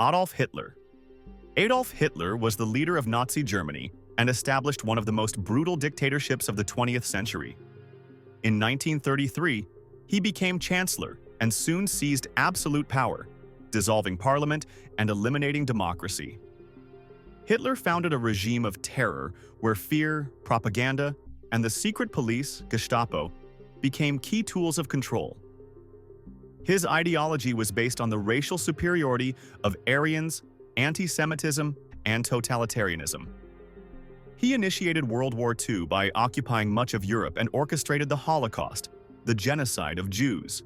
Adolf Hitler. Adolf Hitler was the leader of Nazi Germany and established one of the most brutal dictatorships of the 20th century. In 1933, he became chancellor and soon seized absolute power, dissolving parliament and eliminating democracy. Hitler founded a regime of terror where fear, propaganda, and the secret police, Gestapo, became key tools of control. His ideology was based on the racial superiority of Aryans, anti-Semitism, and totalitarianism. He initiated World War II by occupying much of Europe and orchestrated the Holocaust, the genocide of Jews.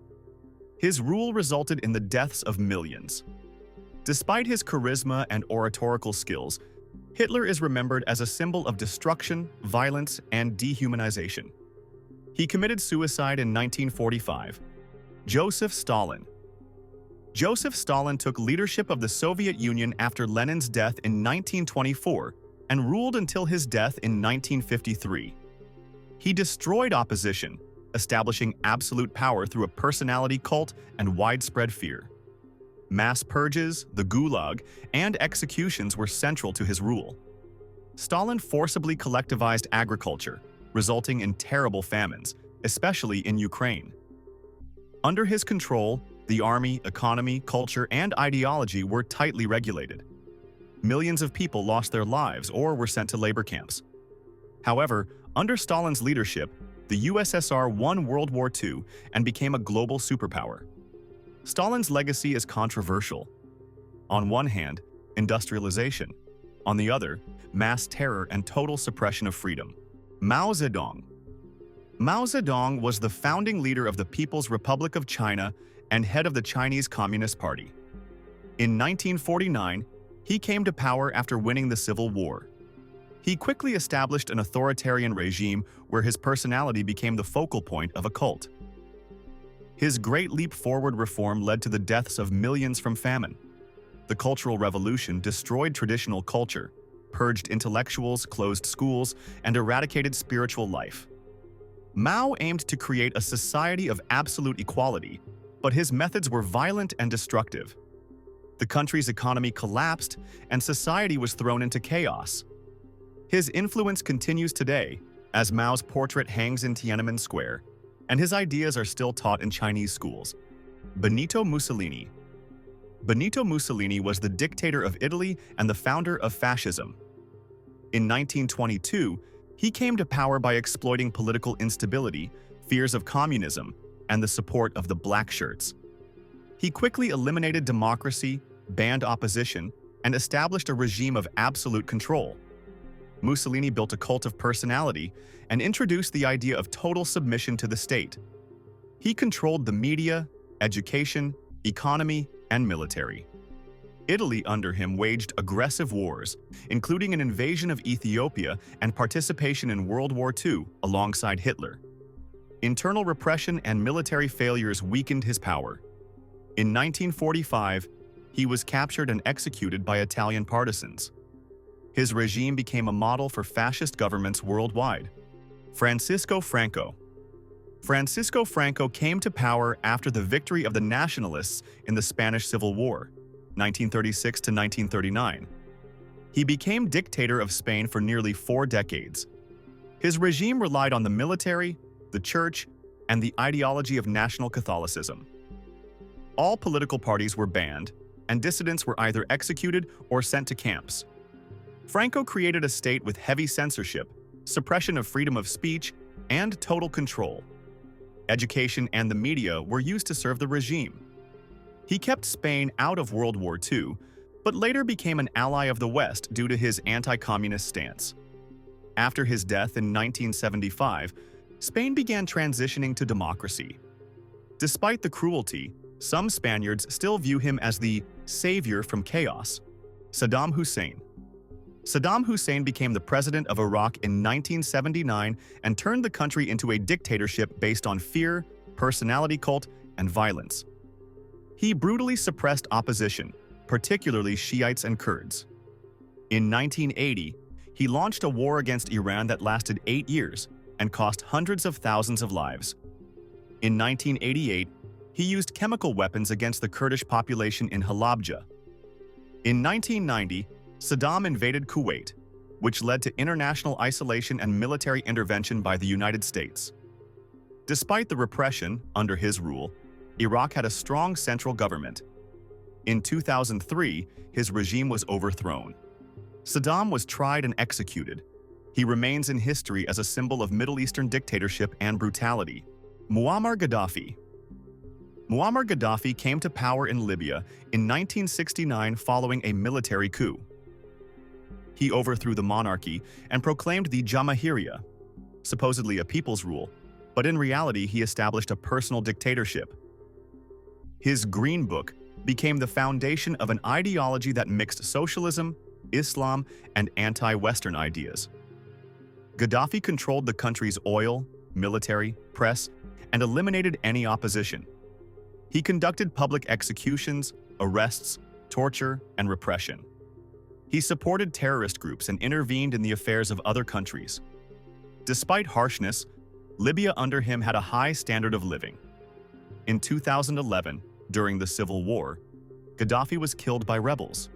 His rule resulted in the deaths of millions. Despite his charisma and oratorical skills, Hitler is remembered as a symbol of destruction, violence, and dehumanization. He committed suicide in 1945. Joseph Stalin. Joseph Stalin took leadership of the Soviet Union after Lenin's death in 1924 and ruled until his death in 1953. He destroyed opposition, establishing absolute power through a personality cult and widespread fear. Mass purges, the Gulag, and executions were central to his rule. Stalin forcibly collectivized agriculture, resulting in terrible famines, especially in Ukraine. Under his control, the army, economy, culture, and ideology were tightly regulated. Millions of people lost their lives or were sent to labor camps. However, under Stalin's leadership, the USSR won World War II and became a global superpower. Stalin's legacy is controversial. On one hand, industrialization. On the other, mass terror and total suppression of freedom. Mao Zedong. Mao Zedong was the founding leader of the People's Republic of China and head of the Chinese Communist Party. In 1949, he came to power after winning the Civil War. He quickly established an authoritarian regime where his personality became the focal point of a cult. His Great Leap Forward reform led to the deaths of millions from famine. The Cultural Revolution destroyed traditional culture, purged intellectuals, closed schools, and eradicated spiritual life. Mao aimed to create a society of absolute equality, but his methods were violent and destructive. The country's economy collapsed, and society was thrown into chaos. His influence continues today, as Mao's portrait hangs in Tiananmen Square, and his ideas are still taught in Chinese schools. Benito Mussolini. Benito Mussolini was the dictator of Italy and the founder of fascism. In 1922, he came to power by exploiting political instability, fears of communism, and the support of the black shirts. He quickly eliminated democracy, banned opposition, and established a regime of absolute control. Mussolini built a cult of personality and introduced the idea of total submission to the state. He controlled the media, education, economy, and military. Italy under him waged aggressive wars, including an invasion of Ethiopia and participation in World War II alongside Hitler. Internal repression and military failures weakened his power. In 1945, he was captured and executed by Italian partisans. His regime became a model for fascist governments worldwide. Francisco Franco. Francisco Franco came to power after the victory of the nationalists in the Spanish Civil War, 1936 to 1939. He became dictator of Spain for nearly 4 decades. His regime relied on the military, the church, and the ideology of national Catholicism. All political parties were banned, and dissidents were either executed or sent to camps. Franco created a state with heavy censorship, suppression of freedom of speech, and total control. Education and the media were used to serve the regime. He kept Spain out of World War II, but later became an ally of the West due to his anti-communist stance. After his death in 1975, Spain began transitioning to democracy. Despite the cruelty, some Spaniards still view him as the savior from chaos. Saddam Hussein. Saddam Hussein became the president of Iraq in 1979 and turned the country into a dictatorship based on fear, personality cult, and violence. He brutally suppressed opposition, particularly Shiites and Kurds. In 1980, he launched a war against Iran that lasted 8 years and cost hundreds of thousands of lives. In 1988, he used chemical weapons against the Kurdish population in Halabja. In 1990, Saddam invaded Kuwait, which led to international isolation and military intervention by the United States. Despite the repression under his rule, Iraq had a strong central government. In 2003, his regime was overthrown. Saddam was tried and executed. He remains in history as a symbol of Middle Eastern dictatorship and brutality. Muammar Gaddafi. Muammar Gaddafi came to power in Libya in 1969 following a military coup. He overthrew the monarchy and proclaimed the Jamahiriya, supposedly a people's rule, but in reality he established a personal dictatorship. His Green Book became the foundation of an ideology that mixed socialism, Islam, and anti-Western ideas. Gaddafi controlled the country's oil, military, press, and eliminated any opposition. He conducted public executions, arrests, torture, and repression. He supported terrorist groups and intervened in the affairs of other countries. Despite harshness, Libya under him had a high standard of living. In 2011, during the Civil War, Gaddafi was killed by rebels.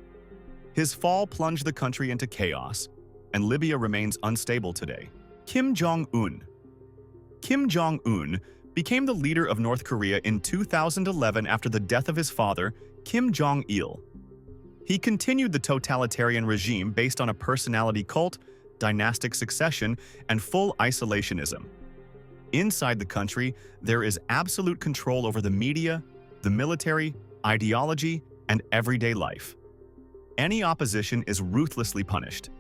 His fall plunged the country into chaos, and Libya remains unstable today. Jong Un. Jong Un became the leader of North Korea in 2011 after the death of his father, Jong Il. He continued the totalitarian regime based on a personality cult, dynastic succession, and full isolationism. Inside the country, there is absolute control over the media, the military, ideology, and everyday life. Any opposition is ruthlessly punished.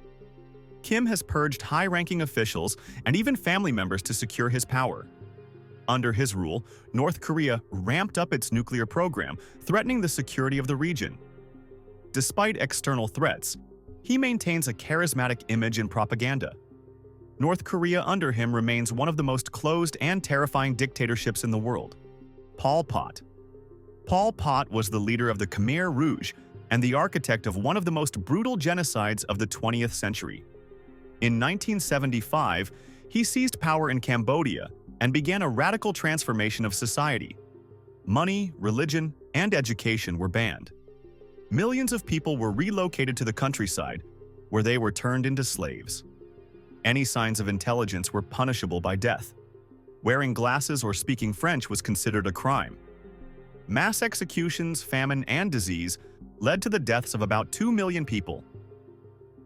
Kim has purged high-ranking officials and even family members to secure his power. Under his rule, North Korea ramped up its nuclear program, threatening the security of the region. Despite external threats, he maintains a charismatic image in propaganda. North Korea under him remains one of the most closed and terrifying dictatorships in the world. Pol Pot. Pol Pot was the leader of the Khmer Rouge and the architect of one of the most brutal genocides of the 20th century. In 1975, he seized power in Cambodia and began a radical transformation of society. Money, religion, and education were banned. Millions of people were relocated to the countryside, where they were turned into slaves. Any signs of intelligence were punishable by death. Wearing glasses or speaking French was considered a crime. Mass executions, famine, and disease led to the deaths of about 2 million people.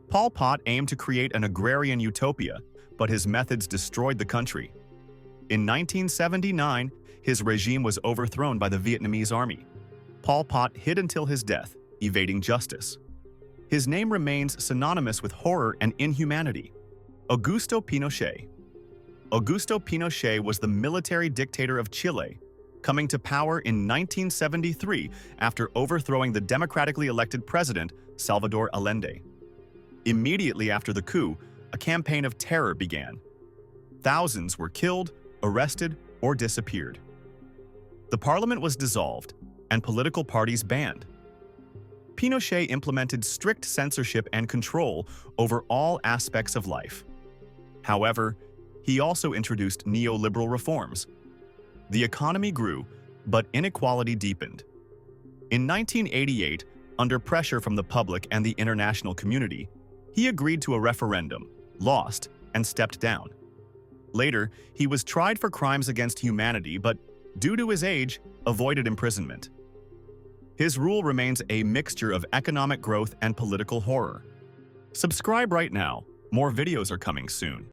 Pol Pot aimed to create an agrarian utopia, but his methods destroyed the country. In 1979, his regime was overthrown by the Vietnamese army. Pol Pot hid until his death, evading justice. His name remains synonymous with horror and inhumanity. Augusto Pinochet. Augusto Pinochet was the military dictator of Chile, coming to power in 1973 after overthrowing the democratically elected president, Salvador Allende. Immediately after the coup, a campaign of terror began. Thousands were killed, arrested, or disappeared. The parliament was dissolved, and political parties banned. Pinochet implemented strict censorship and control over all aspects of life. However, he also introduced neoliberal reforms. The economy grew, but inequality deepened. In 1988, under pressure from the public and the international community, he agreed to a referendum, lost, and stepped down. Later, he was tried for crimes against humanity, but due to his age, avoided imprisonment. His rule remains a mixture of economic growth and political horror. Subscribe right now. More videos are coming soon.